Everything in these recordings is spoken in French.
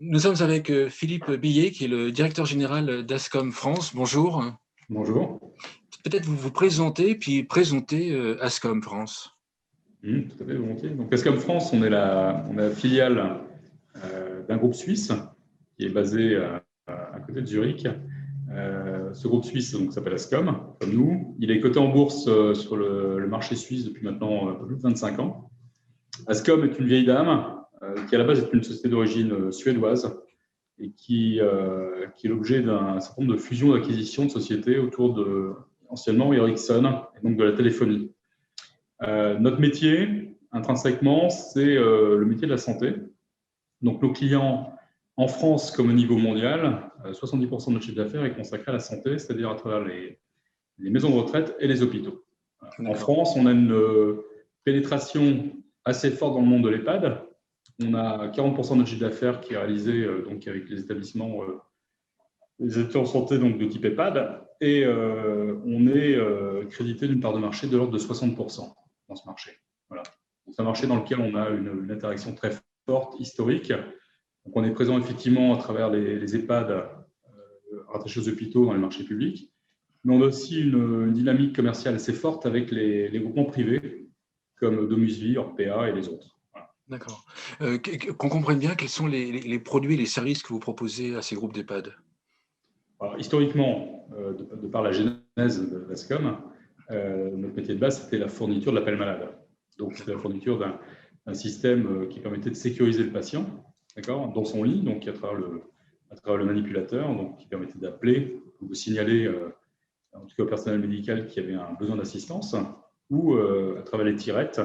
Nous sommes avec Philippe Billet, qui est le directeur général d'Ascom France. Bonjour. Bonjour. Peut-être vous vous présenter, puis présenter Ascom France. Tout à fait, volontiers. Donc, Ascom France, on est la filiale d'un groupe suisse qui est basé à côté de Zurich. Ce groupe suisse s'appelle Ascom, comme nous. Il est coté en bourse sur le marché suisse depuis maintenant un peu plus de 25 ans. Ascom est une vieille dame qui, à la base, est une société d'origine suédoise et qui est l'objet d'un certain nombre de fusions et d'acquisitions de sociétés autour de, anciennement, Ericsson, et donc de la téléphonie. Notre métier, intrinsèquement, c'est le métier de la santé. Donc, nos clients, en France comme au niveau mondial, 70% de notre chiffre d'affaires est consacré à la santé, c'est-à-dire à travers les maisons de retraite et les hôpitaux. En France, on a une pénétration assez forte dans le monde de l'EHPAD. On a 40% de notre chiffre d'affaires qui est réalisé donc avec les établissements en santé donc de type EHPAD, et on est crédité d'une part de marché de l'ordre de 60% dans ce marché. Voilà. C'est un marché dans lequel on a une interaction très forte, historique. Donc on est présent effectivement à travers les EHPAD rattachés aux hôpitaux dans les marchés publics, mais on a aussi une dynamique commerciale assez forte avec les groupements privés comme DomusVi, Orpea et les autres. Voilà. D'accord. Qu'on comprenne bien quels sont les produits et les services que vous proposez à ces groupes d'EHPAD. Alors, historiquement, de par la genèse de l'Ascom, notre métier de base, c'était la fourniture de l'appel malade. Donc, c'était la fourniture d'un système qui permettait de sécuriser le patient, dans son lit, donc à travers le manipulateur, donc qui permettait d'appeler ou de signaler, en tout cas au personnel médical qui avait un besoin d'assistance, ou à travers les tirettes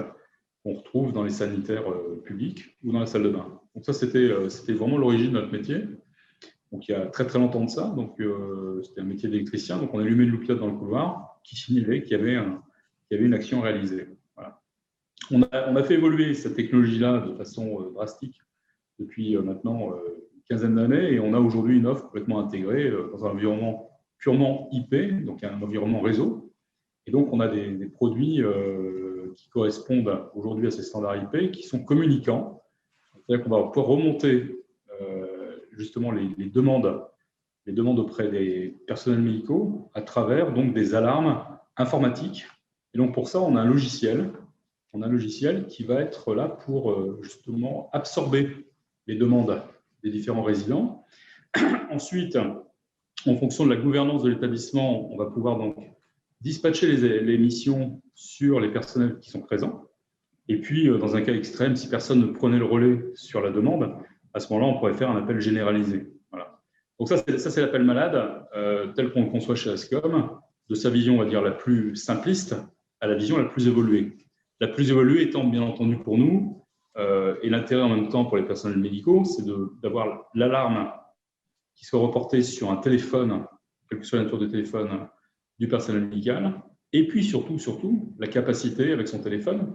qu'on retrouve dans les sanitaires publics ou dans la salle de bain. Donc ça, c'était vraiment l'origine de notre métier. Donc, il y a très très longtemps de ça, donc c'était un métier d'électricien. Donc, on allumait une loupiote dans le couloir qui signalait qu'il y avait une action réalisée. Voilà. On a fait évoluer cette technologie-là de façon drastique depuis maintenant une quinzaine d'années, et on a aujourd'hui une offre complètement intégrée dans un environnement purement IP, donc un environnement réseau. Et donc, on a des produits qui correspondent aujourd'hui à ces standards IP, qui sont communicants. C'est-à-dire qu'on va pouvoir remonter justement les demandes auprès des personnels médicaux à travers donc des alarmes informatiques. Et donc pour ça, on a un logiciel qui va être là pour justement absorber les demandes des différents résidents. Ensuite, en fonction de la gouvernance de l'établissement, on va pouvoir donc dispatcher les missions sur les personnels qui sont présents. Et puis, dans un cas extrême, si personne ne prenait le relais sur la demande, à ce moment-là, on pourrait faire un appel généralisé. Voilà. Donc ça, c'est l'appel malade tel qu'on le conçoit chez Ascom, de sa vision, on va dire, la plus simpliste à la vision la plus évoluée. La plus évoluée étant, bien entendu, pour nous, et l'intérêt en même temps pour les personnels médicaux, c'est d'avoir l'alarme qui soit reportée sur un téléphone, quelle que soit la nature de téléphone du personnel médical, et puis surtout, la capacité avec son téléphone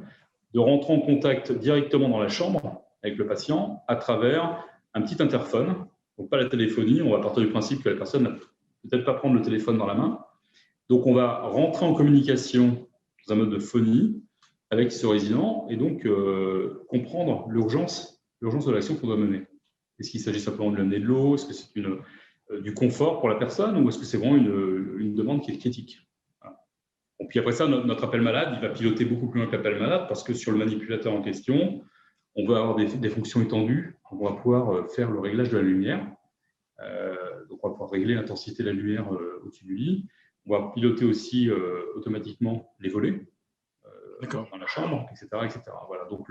de rentrer en contact directement dans la chambre avec le patient à travers un petit interphone. Donc, pas la téléphonie, on va partir du principe que la personne ne va peut-être pas prendre le téléphone dans la main. Donc, on va rentrer en communication dans un mode de phonie avec ce résident et donc comprendre l'urgence de l'action qu'on doit mener. Est-ce qu'il s'agit simplement de l'amener de l'eau? Est-ce que c'est du confort pour la personne, ou est-ce que c'est vraiment une demande qui est critique? Et puis après ça, notre appel malade, il va piloter beaucoup plus loin que l'appel malade, parce que sur le manipulateur en question, on va avoir des fonctions étendues. On va pouvoir faire le réglage de la lumière. Donc, on va pouvoir régler l'intensité de la lumière au-dessus du lit. On va piloter aussi automatiquement les volets dans la chambre, etc., etc. Voilà. Donc,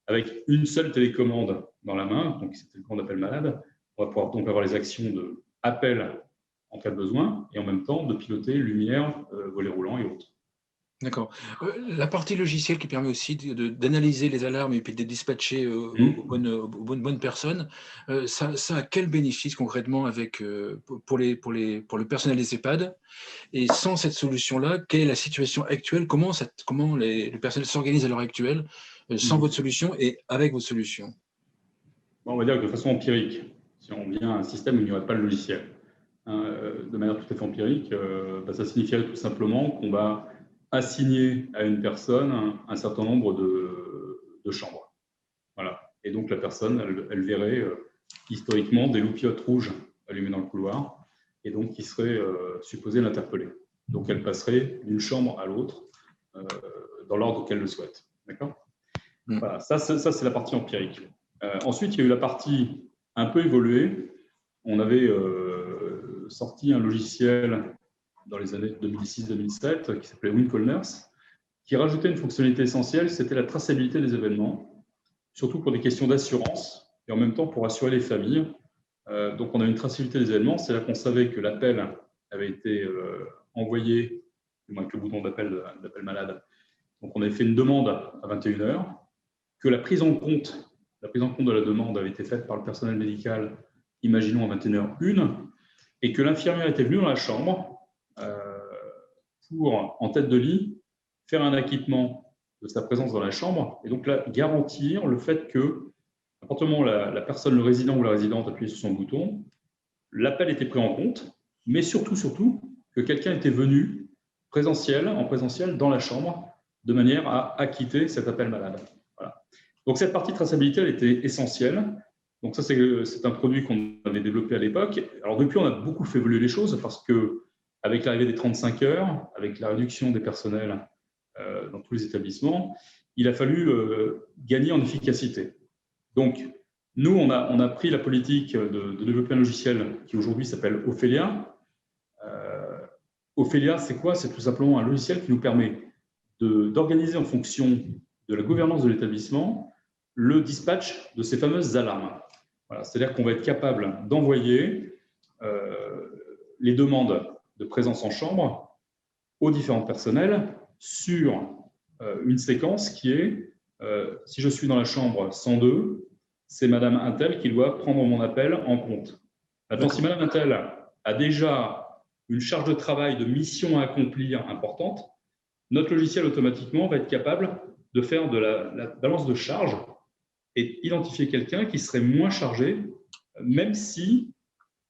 avec une seule télécommande dans la main, donc cette télécommande d'appel malade, on va pouvoir donc avoir les actions d'appel en cas de besoin, et en même temps de piloter lumière, volets roulants et autres. D'accord. La partie logicielle qui permet aussi d'analyser les alarmes et puis de les dispatcher aux bonnes personnes, ça a quel bénéfice concrètement pour le personnel des EHPAD? Et sans cette solution-là, quelle est la situation actuelle? Comment le personnel s'organise à l'heure actuelle sans votre solution et avec votre solution? On va dire que de façon empirique, si on vient à un système où il n'y aurait pas le logiciel, de manière tout à fait empirique, ça signifierait tout simplement qu'on va assigner à une personne un certain nombre de chambres. Voilà. Et donc la personne, elle verrait historiquement des loupiotes rouges allumées dans le couloir, et donc qui seraient supposées l'interpeller. Donc elle passerait d'une chambre à l'autre dans l'ordre qu'elle le souhaite. D'accord ? Voilà, ça c'est la partie empirique. Ensuite, il y a eu la partie un peu évoluée. On avait sorti un logiciel dans les années 2006-2007 qui s'appelait WinColners, qui rajoutait une fonctionnalité essentielle, c'était la traçabilité des événements, surtout pour des questions d'assurance et en même temps pour assurer les familles. Donc on a une traçabilité des événements, c'est là qu'on savait que l'appel avait été envoyé, du moins avec le bouton d'appel malade. Donc on avait fait une demande à 21h, que la prise en compte de la demande avait été faite par le personnel médical, imaginons à 21h01, et que l'infirmière était venue dans la chambre pour, en tête de lit, faire un acquittement de sa présence dans la chambre, et donc là, garantir le fait que, à partir du moment où la personne, le résident ou la résidente appuyait sur son bouton, l'appel était pris en compte, mais surtout, que quelqu'un était venu en présentiel dans la chambre, de manière à acquitter cet appel malade. Voilà. Donc cette partie de traçabilité, elle était essentielle. Donc ça, c'est un produit qu'on avait développé à l'époque. Alors depuis, on a beaucoup fait évoluer les choses parce que avec l'arrivée des 35 heures, avec la réduction des personnels dans tous les établissements, il a fallu gagner en efficacité. Donc nous, on a pris la politique de développer un logiciel qui aujourd'hui s'appelle Ophelia. Ophelia, c'est quoi? C'est tout simplement un logiciel qui nous permet d'organiser en fonction de la gouvernance de l'établissement le dispatch de ces fameuses alarmes. Voilà, c'est-à-dire qu'on va être capable d'envoyer les demandes de présence en chambre aux différents personnels sur une séquence qui est si je suis dans la chambre 102, c'est Madame Intel qui doit prendre mon appel en compte. Maintenant, si Madame Intel a déjà une charge de travail, de mission à accomplir importante, notre logiciel automatiquement va être capable de faire de la balance de charge et identifier quelqu'un qui serait moins chargé, même si,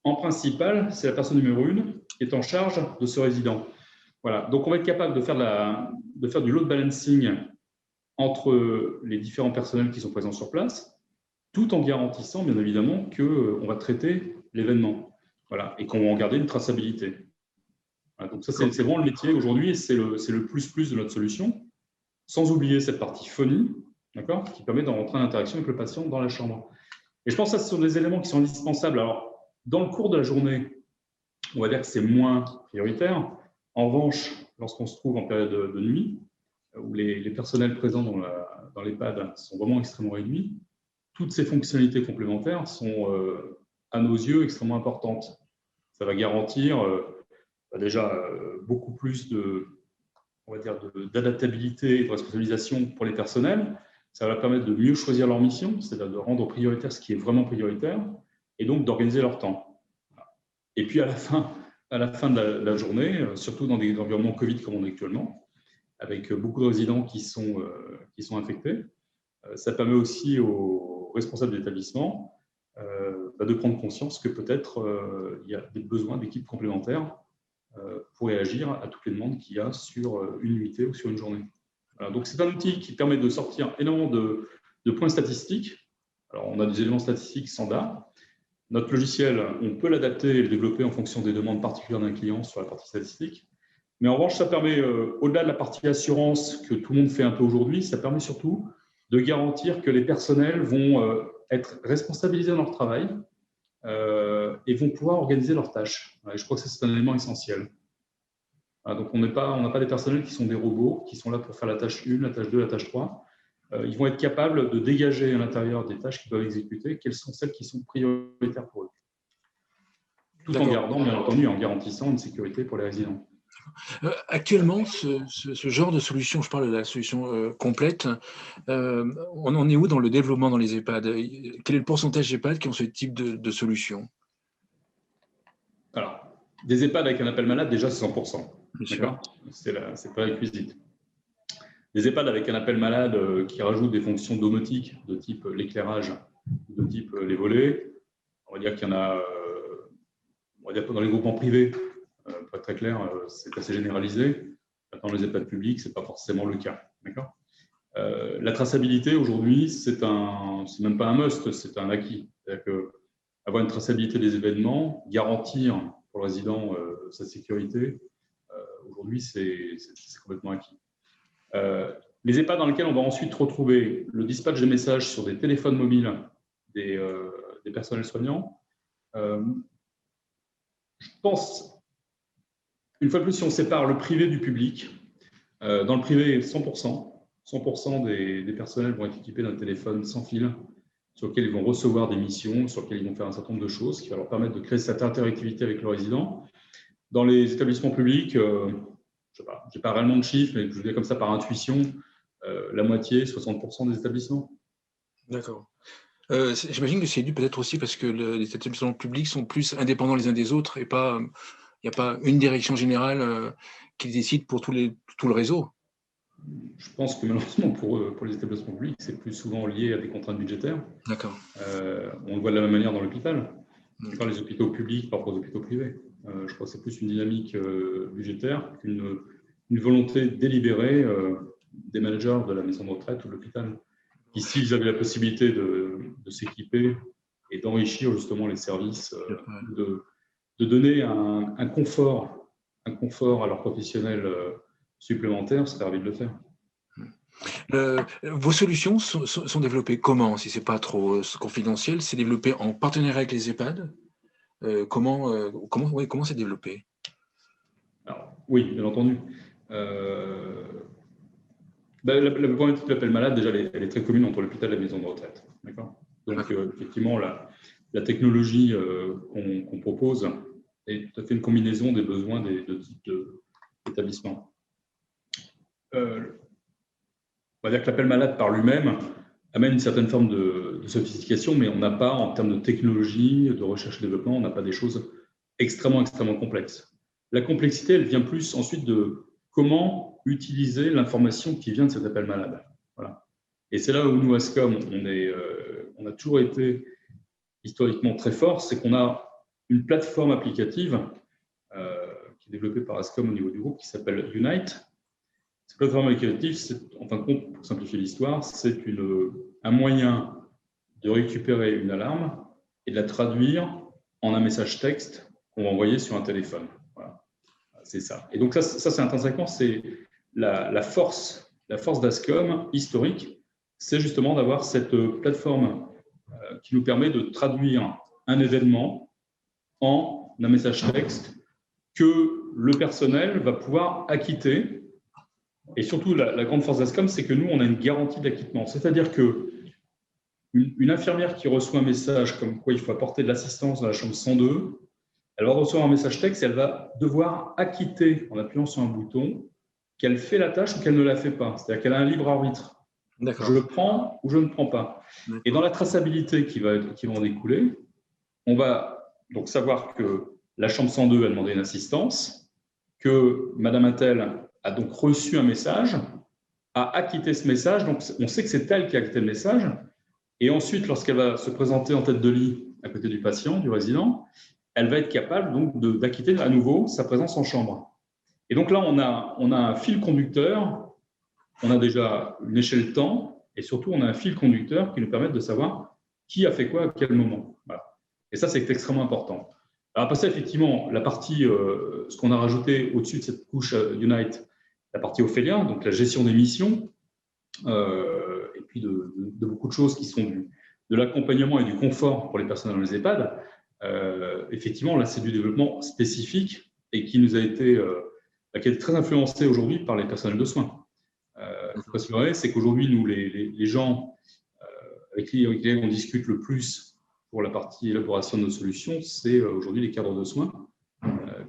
en principal, c'est la personne numéro 1 qui est en charge de ce résident. Voilà. Donc, on va être capable de faire du load balancing entre les différents personnels qui sont présents sur place, tout en garantissant, bien évidemment, qu'on va traiter l'événement. Voilà, et qu'on va en garder une traçabilité. Voilà, donc ça, c'est vraiment le métier aujourd'hui et c'est le plus de notre solution, sans oublier cette partie phonie, d'accord, qui permet d'entrer en interaction avec le patient dans la chambre. Et je pense que ce sont des éléments qui sont indispensables. Alors, dans le cours de la journée, on va dire que c'est moins prioritaire. En revanche, lorsqu'on se trouve en période de nuit, où les personnels présents dans l'EHPAD sont vraiment extrêmement réduits, toutes ces fonctionnalités complémentaires sont, à nos yeux, extrêmement importantes. Ça va garantir déjà beaucoup plus d'adaptabilité et de responsabilisation pour les personnels. Ça va permettre de mieux choisir leur mission, c'est-à-dire de rendre prioritaire ce qui est vraiment prioritaire, et donc d'organiser leur temps. Et puis à la fin de la journée, surtout dans des environnements Covid comme on est actuellement, avec beaucoup de résidents qui sont infectés, ça permet aussi aux responsables d'établissement de prendre conscience que peut-être il y a des besoins d'équipes complémentaires pour réagir à toutes les demandes qu'il y a sur une nuitée ou sur une journée. Voilà, donc c'est un outil qui permet de sortir énormément de points statistiques. Alors on a des éléments statistiques standards. Notre logiciel, on peut l'adapter et le développer en fonction des demandes particulières d'un client sur la partie statistique. Mais en revanche, ça permet, au-delà de la partie assurance que tout le monde fait un peu aujourd'hui, ça permet surtout de garantir que les personnels vont être responsabilisés dans leur travail et vont pouvoir organiser leurs tâches. Et je crois que c'est un élément essentiel. Donc, on n'a pas des personnels qui sont des robots, qui sont là pour faire la tâche 1, la tâche 2, la tâche 3. Ils vont être capables de dégager à l'intérieur des tâches qu'ils doivent exécuter, quelles sont celles qui sont prioritaires pour eux. Tout en gardant, bien entendu, en garantissant une sécurité pour les résidents. Actuellement, ce genre de solution, je parle de la solution complète, on en est où dans le développement dans les EHPAD? Quel est le pourcentage d'EHPAD qui ont ce type de solution? Alors, des EHPAD avec un appel malade, déjà, c'est 100%. D'accord ? C'est pas réquisite. Des EHPAD avec un appel malade qui rajoute des fonctions domotiques de type l'éclairage, de type les volets, on va dire qu'il y en a, on va dire dans les groupements privés, pour être très clair, c'est assez généralisé. Dans les EHPAD publics, ce n'est pas forcément le cas. D'accord ? La traçabilité, aujourd'hui, c'est même pas un must, c'est un acquis. C'est-à-dire que avoir une traçabilité des événements, garantir pour le résident sa sécurité, aujourd'hui, c'est complètement acquis. Les EHPAD dans lesquels on va ensuite retrouver le dispatch des messages sur des téléphones mobiles des personnels soignants, je pense, une fois de plus, si on sépare le privé du public, dans le privé, 100% des personnels vont être équipés d'un téléphone sans fil sur lequel ils vont recevoir des missions, sur lequel ils vont faire un certain nombre de choses qui va leur permettre de créer cette interactivité avec le résident. Dans les établissements publics, je n'ai pas réellement de chiffres, mais je le dis comme ça par intuition, la moitié, 60% des établissements. D'accord. J'imagine que c'est dû peut-être aussi parce que les établissements publics sont plus indépendants les uns des autres et il n'y a pas une direction générale qui décide pour tout le réseau. Je pense que malheureusement pour les établissements publics, c'est plus souvent lié à des contraintes budgétaires. D'accord. On le voit de la même manière dans l'hôpital. Je parle des hôpitaux publics par rapport aux hôpitaux privés. Je crois que c'est plus une dynamique budgétaire qu'une volonté délibérée des managers de la maison de retraite ou de l'hôpital, qui, s'ils avaient la possibilité de s'équiper et d'enrichir justement les services, de donner un confort à leurs professionnels supplémentaires, serait ravi de le faire. Vos solutions sont développées comment, si ce n'est pas trop confidentiel? C'est développé en partenariat avec les EHPAD? Comment c'est développé? Alors, oui, bien entendu. La problématique de l'appel malade, déjà, elle est très commune entre l'hôpital et la maison de retraite. Donc, effectivement, la technologie qu'on propose est tout à fait une combinaison des besoins des deux types d'établissements. On va dire que l'appel malade par lui-même amène une certaine forme de sophistication, mais on n'a pas, en termes de technologie, de recherche et développement, on n'a pas des choses extrêmement complexes. La complexité, elle vient plus ensuite de comment utiliser l'information qui vient de cet appel malade. Voilà. Et c'est là où nous, Ascom, on a toujours été historiquement très fort, c'est qu'on a une plateforme applicative qui est développée par Ascom au niveau du groupe, qui s'appelle Unite. Cette plateforme applicative, en fin de compte, pour simplifier l'histoire, c'est un moyen de récupérer une alarme et de la traduire en un message texte qu'on va envoyer sur un téléphone. Voilà. C'est ça. Et donc ça c'est intrinsèquement, c'est la force d'Ascom historique, c'est justement d'avoir cette plateforme qui nous permet de traduire un événement en un message texte que le personnel va pouvoir acquitter. Et surtout, la grande force d'Ascom, c'est que nous, on a une garantie d'acquittement. C'est-à-dire qu'une infirmière qui reçoit un message comme quoi il faut apporter de l'assistance dans la chambre 102, elle va recevoir un message texte et elle va devoir acquitter, en appuyant sur un bouton, qu'elle fait la tâche ou qu'elle ne la fait pas. C'est-à-dire qu'elle a un libre arbitre. Je le prends ou je ne prends pas. Et dans la traçabilité qui va en découler, on va donc savoir que la chambre 102 a demandé une assistance, que Madame Intel a donc reçu un message, a acquitté ce message, donc on sait que c'est elle qui a acquitté le message, et ensuite, lorsqu'elle va se présenter en tête de lit à côté du patient, du résident, elle va être capable donc d'acquitter à nouveau sa présence en chambre. Et donc là, on a un fil conducteur, on a déjà une échelle temps, et surtout, on a un fil conducteur qui nous permet de savoir qui a fait quoi à quel moment. Voilà. Et ça, c'est extrêmement important. Alors après ça, effectivement, la partie, ce qu'on a rajouté au-dessus de cette couche Unite, la partie Ophélia, donc la gestion des missions, et puis de beaucoup de choses qui sont de l'accompagnement et du confort pour les personnes dans les EHPAD. Effectivement, là, c'est du développement spécifique et qui nous a été qui est très influencé aujourd'hui par les personnels de soins. Il faut s'assurer, c'est qu'aujourd'hui, nous, les gens avec lesquels on discute le plus pour la partie élaboration de nos solutions, c'est aujourd'hui les cadres de soins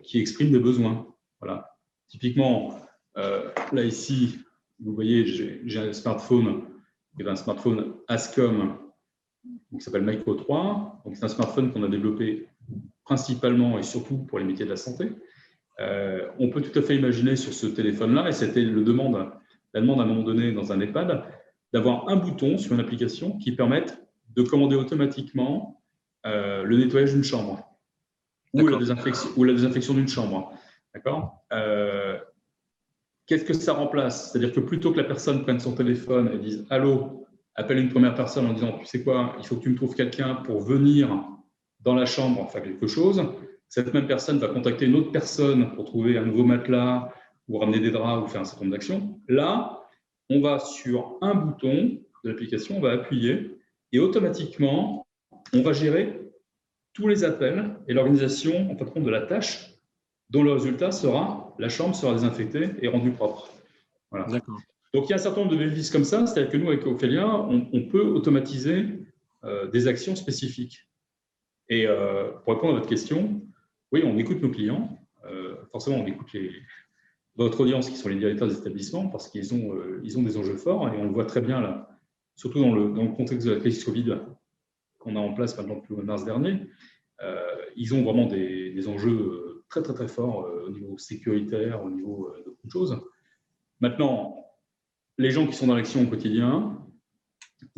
qui expriment des besoins. Voilà. Typiquement, là ici, vous voyez, j'ai un smartphone, un smartphone Ascom qui s'appelle Micro 3. C'est un smartphone qu'on a développé principalement et surtout pour les métiers de la santé. On peut tout à fait imaginer sur ce téléphone-là, et c'était la demande à un moment donné dans un EHPAD, d'avoir un bouton sur une application qui permette de commander automatiquement le nettoyage d'une chambre ou la désinfection d'une chambre. D'accord. Qu'est-ce que ça remplace? C'est-à-dire que plutôt que la personne prenne son téléphone et dise « Allô », appelle une première personne en disant « Tu sais quoi, il faut que tu me trouves quelqu'un pour venir dans la chambre faire quelque chose. Cette même personne va contacter une autre personne pour trouver un nouveau matelas ou ramener des draps ou faire un certain nombre d'actions. Là, on va sur un bouton de l'application, on va appuyer et automatiquement, on va gérer tous les appels et l'organisation en compte de la tâche dont le résultat sera la chambre sera désinfectée et rendue propre. Voilà. D'accord. Donc, il y a un certain nombre de bénéfices comme ça, c'est-à-dire que nous, avec Ophélia, on peut automatiser des actions spécifiques. Et pour répondre à votre question, oui, on écoute nos clients. Forcément, on écoute votre audience, qui sont les directeurs des établissements, parce qu'ils ont des enjeux forts, et on le voit très bien là, surtout dans le contexte de la crise Covid qu'on a en place maintenant depuis le mois de mars dernier. Ils ont vraiment des enjeux très, très, très forts au niveau sécuritaire, au niveau de beaucoup de choses. Maintenant, les gens qui sont dans l'action au quotidien,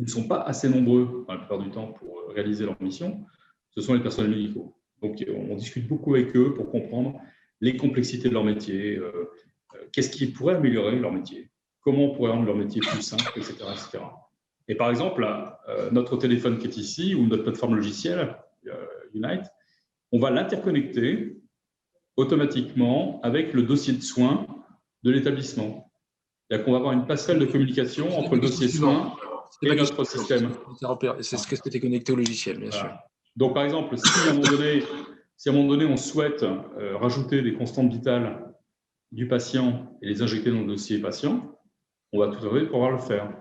ils ne sont pas assez nombreux, la plupart du temps, pour réaliser leur mission. Ce sont les personnels médicaux. Donc, on discute beaucoup avec eux pour comprendre les complexités de leur métier, qu'est-ce qui pourrait améliorer leur métier, comment on pourrait rendre leur métier plus simple, etc. etc. Et par exemple, là, notre téléphone qui est ici, ou notre plateforme logicielle, Unite, on va l'interconnecter automatiquement avec le dossier de soins de l'établissement. C'est-à-dire qu'on va avoir une passerelle de communication entre le dossier soins et notre système. C'est ce qui était connecté au logiciel, bien sûr. Donc, par exemple, si à un moment donné, on souhaite rajouter des constantes vitales du patient et les injecter dans le dossier patient, on va tout à fait pouvoir le faire.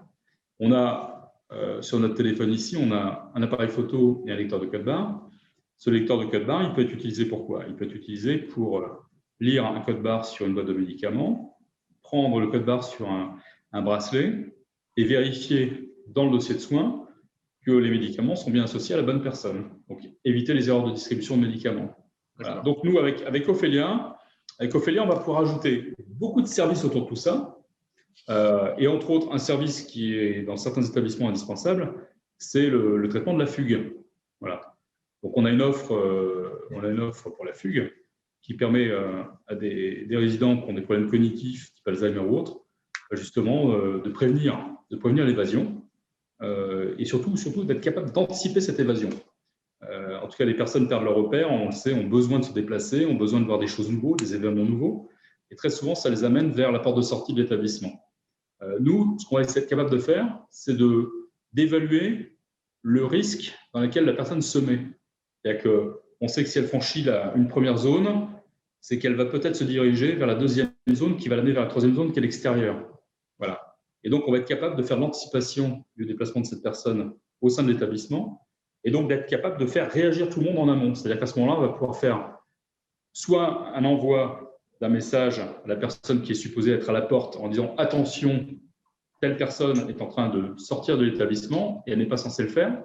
On a, sur notre téléphone ici, on a un appareil photo et un lecteur de code barre. Ce lecteur de code barre, il peut être utilisé pour quoi? Il peut être utilisé pour lire un code barre sur une boîte de médicaments, prendre le code barre sur un bracelet et vérifier dans le dossier de soins que les médicaments sont bien associés à la bonne personne. Donc, éviter les erreurs de distribution de médicaments. Voilà. Donc, nous, avec Ophélia, on va pouvoir ajouter beaucoup de services autour de tout ça. Et entre autres, un service qui est dans certains établissements indispensable, c'est le traitement de la fugue. Voilà. Donc, on a une offre pour la fugue qui permet à des résidents qui ont des problèmes cognitifs, type Alzheimer ou autres, justement de prévenir l'évasion. Et surtout d'être capable d'anticiper cette évasion. En tout cas, les personnes perdent leur repère, on le sait, ont besoin de se déplacer, ont besoin de voir des choses nouvelles, des événements nouveaux, et très souvent, ça les amène vers la porte de sortie de l'établissement. Nous, ce qu'on va essayer d'être capable de faire, c'est d'évaluer le risque dans lequel la personne se met. C'est-à-dire qu'on sait que si elle franchit une première zone, c'est qu'elle va peut-être se diriger vers la deuxième zone qui va l'amener vers la troisième zone qui est l'extérieur. Voilà. Et donc, on va être capable de faire l'anticipation du déplacement de cette personne au sein de l'établissement et donc d'être capable de faire réagir tout le monde en amont. C'est-à-dire qu'à ce moment-là, on va pouvoir faire soit un envoi d'un message à la personne qui est supposée être à la porte en disant « Attention, telle personne est en train de sortir de l'établissement et elle n'est pas censée le faire »,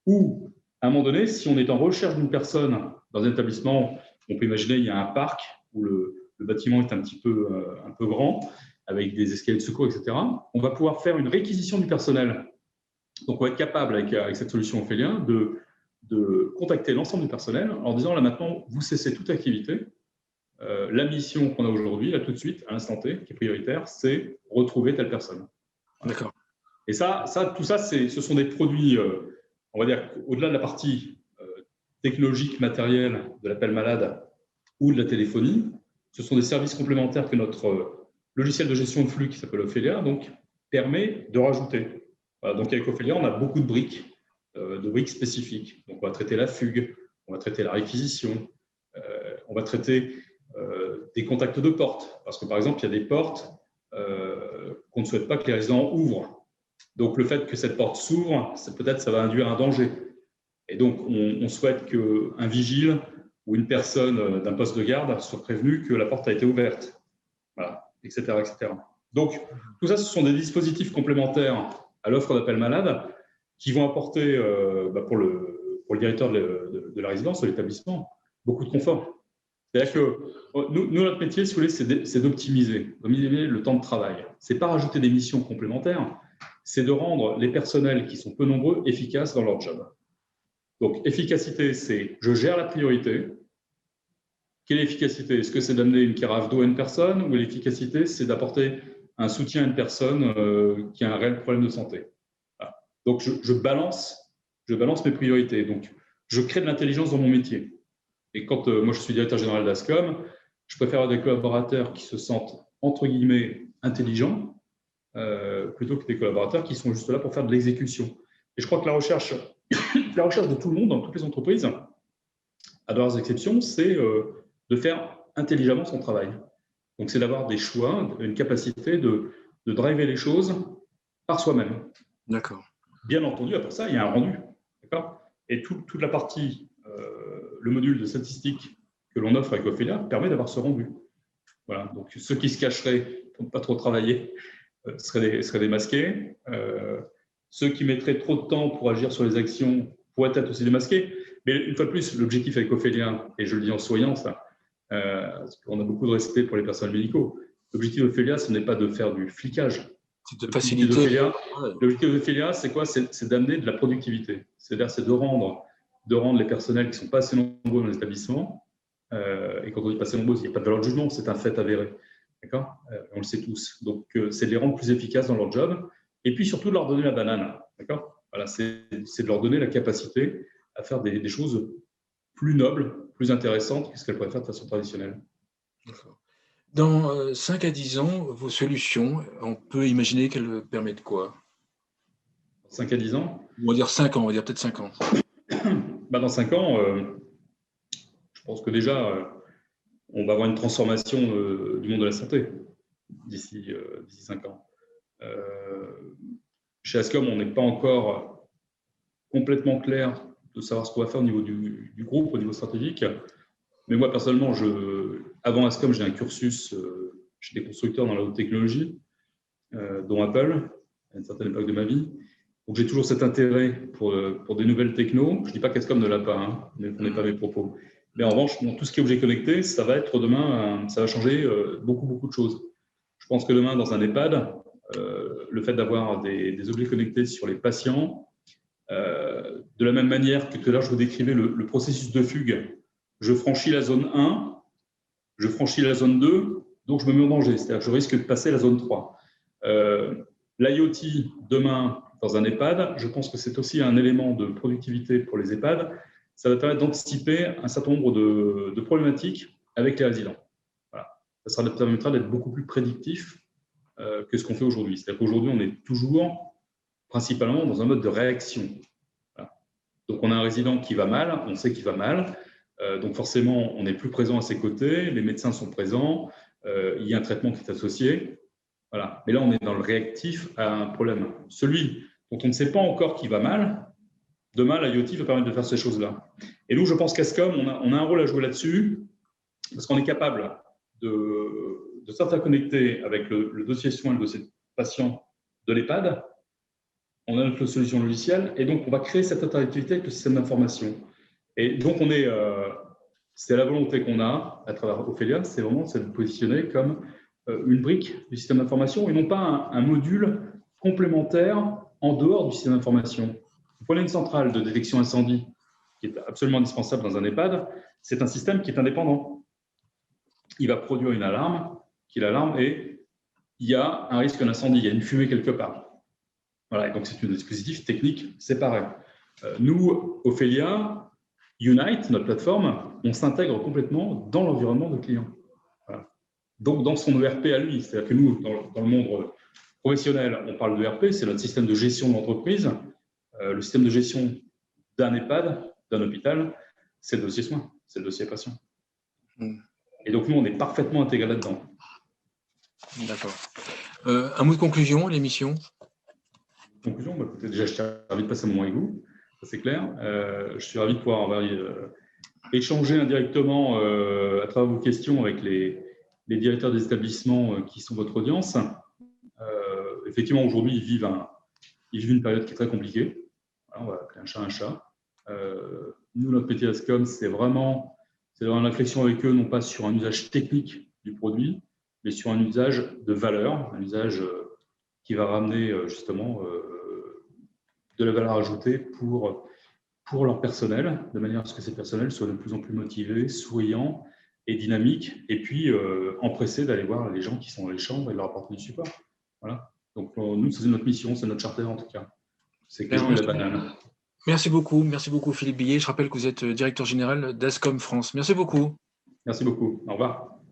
ou à un moment donné, si on est en recherche d'une personne dans un établissement, on peut imaginer il y a un parc où le bâtiment est un peu grand, avec des escaliers de secours, etc., on va pouvoir faire une réquisition du personnel. Donc, on va être capable, avec cette solution Ophélia, de contacter l'ensemble du personnel en disant, là maintenant, vous cessez toute activité. La mission qu'on a aujourd'hui, là tout de suite, à l'instant T, qui est prioritaire, c'est retrouver telle personne. Voilà. D'accord. Et tout ça, ce sont des produits, on va dire, au-delà de la partie technologique, matérielle de l'appel malade ou de la téléphonie, ce sont des services complémentaires que notre logiciel de gestion de flux qui s'appelle Ophélia donc, permet de rajouter. Voilà, donc avec Ophélia, on a beaucoup de briques spécifiques. Donc on va traiter la fugue, on va traiter la réquisition, on va traiter des contacts de portes. Parce que par exemple, il y a des portes qu'on ne souhaite pas que les résidents ouvrent. Donc le fait que cette porte s'ouvre, peut-être ça va induire un danger. Et donc on souhaite qu'un vigile ou une personne d'un poste de garde soit prévenu que la porte a été ouverte. Voilà, etc., etc. Donc, tout ça, ce sont des dispositifs complémentaires à l'offre d'appel malade qui vont apporter, pour le directeur de la résidence, de l'établissement, beaucoup de confort. C'est-à-dire que nous, notre métier, si vous voulez, c'est d'optimiser le temps de travail. Ce n'est pas rajouter des missions complémentaires, c'est de rendre les personnels qui sont peu nombreux efficaces dans leur job. Donc, efficacité, c'est je gère la priorité. Quelle est l'efficacité? Est-ce que c'est d'amener une carafe d'eau à une personne ou l'efficacité, c'est d'apporter un soutien à une personne qui a un réel problème de santé? Voilà. Donc, je balance mes priorités. Donc, je crée de l'intelligence dans mon métier. Et quand moi je suis directeur général d'Ascom, je préfère avoir des collaborateurs qui se sentent entre guillemets intelligents plutôt que des collaborateurs qui sont juste là pour faire de l'exécution. Et je crois que la recherche de tout le monde, dans toutes les entreprises, à leurs exceptions, c'est de faire intelligemment son travail. Donc c'est d'avoir des choix, une capacité de driver les choses par soi-même. D'accord. Bien entendu, après ça, il y a un rendu. D'accord ? Et toute la partie, le module de statistiques que l'on offre avec Ophélia permet d'avoir ce rendu. Voilà. Donc ceux qui se cacheraient pour ne pas trop travailler seraient démasqués. Ceux qui mettraient trop de temps pour agir sur les actions pourraient être aussi démasqués. Mais une fois de plus, l'objectif avec Ophélia, et je le dis en souriant, ça, parce qu'on a beaucoup de respect pour les personnels médicaux, l'objectif d'Ophélia, ce n'est pas de faire du flicage. C'est de faciliter. L'objectif d'Ophélia, c'est quoi ? C'est d'amener de la productivité. C'est-à-dire, c'est de rendre les personnels qui ne sont pas assez nombreux dans les établissements, et quand on dit pas assez nombreux, il n'y a pas de valeur de jugement, c'est un fait avéré. D'accord ? On le sait tous. Donc, c'est de les rendre plus efficaces dans leur job, et puis surtout de leur donner la banane. D'accord ? Voilà, c'est de leur donner la capacité à faire des choses plus nobles, plus intéressantes que ce qu'elles pourraient faire de façon traditionnelle. D'accord. Dans 5 à 10 ans, vos solutions, on peut imaginer qu'elles permettent quoi ? 5 à 10 ans ? On va dire 5 ans, on va dire peut-être 5 ans. Dans 5 ans, je pense que déjà, on va avoir une transformation du monde de la santé d'ici 5 ans. Chez Ascom, on n'est pas encore complètement clair de savoir ce qu'on va faire au niveau du groupe, au niveau stratégique. Mais moi, personnellement, avant Ascom, j'ai un cursus chez des constructeurs dans la haute technologie, dont Apple, à une certaine époque de ma vie. Donc, j'ai toujours cet intérêt pour des nouvelles technos. Je ne dis pas qu'Ascom ne l'a pas, hein, mais ce n'est pas mes propos. Mais en revanche, tout ce qui est objet connecté, ça va être demain, ça va changer beaucoup de choses. Je pense que demain, dans un EHPAD, le fait d'avoir des objets connectés sur les patients, de la même manière que tout à l'heure, je vous décrivais le processus de fugue. Je franchis la zone 1, je franchis la zone 2, donc je me mets en danger, c'est-à-dire que je risque de passer la zone 3. L'IoT, demain, dans un EHPAD, je pense que c'est aussi un élément de productivité pour les EHPAD. Ça va permettre d'anticiper un certain nombre de problématiques avec les résidents. Voilà. Ça permettra d'être beaucoup plus prédictif que ce qu'on fait aujourd'hui. C'est-à-dire qu'aujourd'hui, on est toujours principalement dans un mode de réaction. Voilà. Donc, on a un résident qui va mal, on sait qu'il va mal. Donc forcément, on est plus présent à ses côtés, les médecins sont présents, il y a un traitement qui est associé. Voilà. Mais là, on est dans le réactif à un problème. Celui dont on ne sait pas encore qui va mal, demain, l'IoT va permettre de faire ces choses-là. Et nous, je pense qu'Ascom, on a un rôle à jouer là-dessus, parce qu'on est capable de s'interconnecter avec le dossier soin et le dossier patient de l'EHPAD. On a notre solution logicielle, et donc on va créer cette interactivité avec le système d'information. Et donc, c'est la volonté qu'on a à travers Ophélia, c'est vraiment de nous positionner comme une brique du système d'information et non pas un module complémentaire en dehors du système d'information. Vous prenez une centrale de détection incendie qui est absolument indispensable dans un EHPAD, c'est un système qui est indépendant. Il va produire une alarme, qui est l'alarme, et il y a un risque d'incendie, il y a une fumée quelque part. Voilà, et donc c'est un dispositif technique séparé. Nous, Ophélia, Unite, notre plateforme, on s'intègre complètement dans l'environnement de client. Voilà. Donc, dans son ERP à lui, c'est-à-dire que nous, dans le monde professionnel, on parle de ERP, c'est notre système de gestion de l'entreprise. Le système de gestion d'un EHPAD, d'un hôpital, c'est le dossier soin, c'est le dossier patient. Et donc, nous, on est parfaitement intégrés là-dedans. D'accord. Un mot de conclusion à l'émission ? Conclusion, déjà, je suis ravi de passer un moment avec vous. C'est clair. Je suis ravi de pouvoir échanger indirectement à travers vos questions avec les directeurs des établissements qui sont votre audience. Effectivement, aujourd'hui, ils vivent une période qui est très compliquée. Voilà, on va appeler un chat un chat. Nous, notre métier Ascom, c'est vraiment d'avoir une réflexion avec eux, non pas sur un usage technique du produit, mais sur un usage de valeur, un usage qui va ramener justement de la valeur ajoutée pour leur personnel, de manière à ce que ces personnels soient de plus en plus motivés, souriants et dynamiques, et puis empressés d'aller voir les gens qui sont dans les chambres et de leur apporter du support. Voilà. Donc nous, c'est notre mission, c'est notre charter en tout cas. C'est clairement la banane. Merci beaucoup Philippe Billet. Je rappelle que vous êtes directeur général d'Ascom France. Merci beaucoup. Merci beaucoup. Au revoir.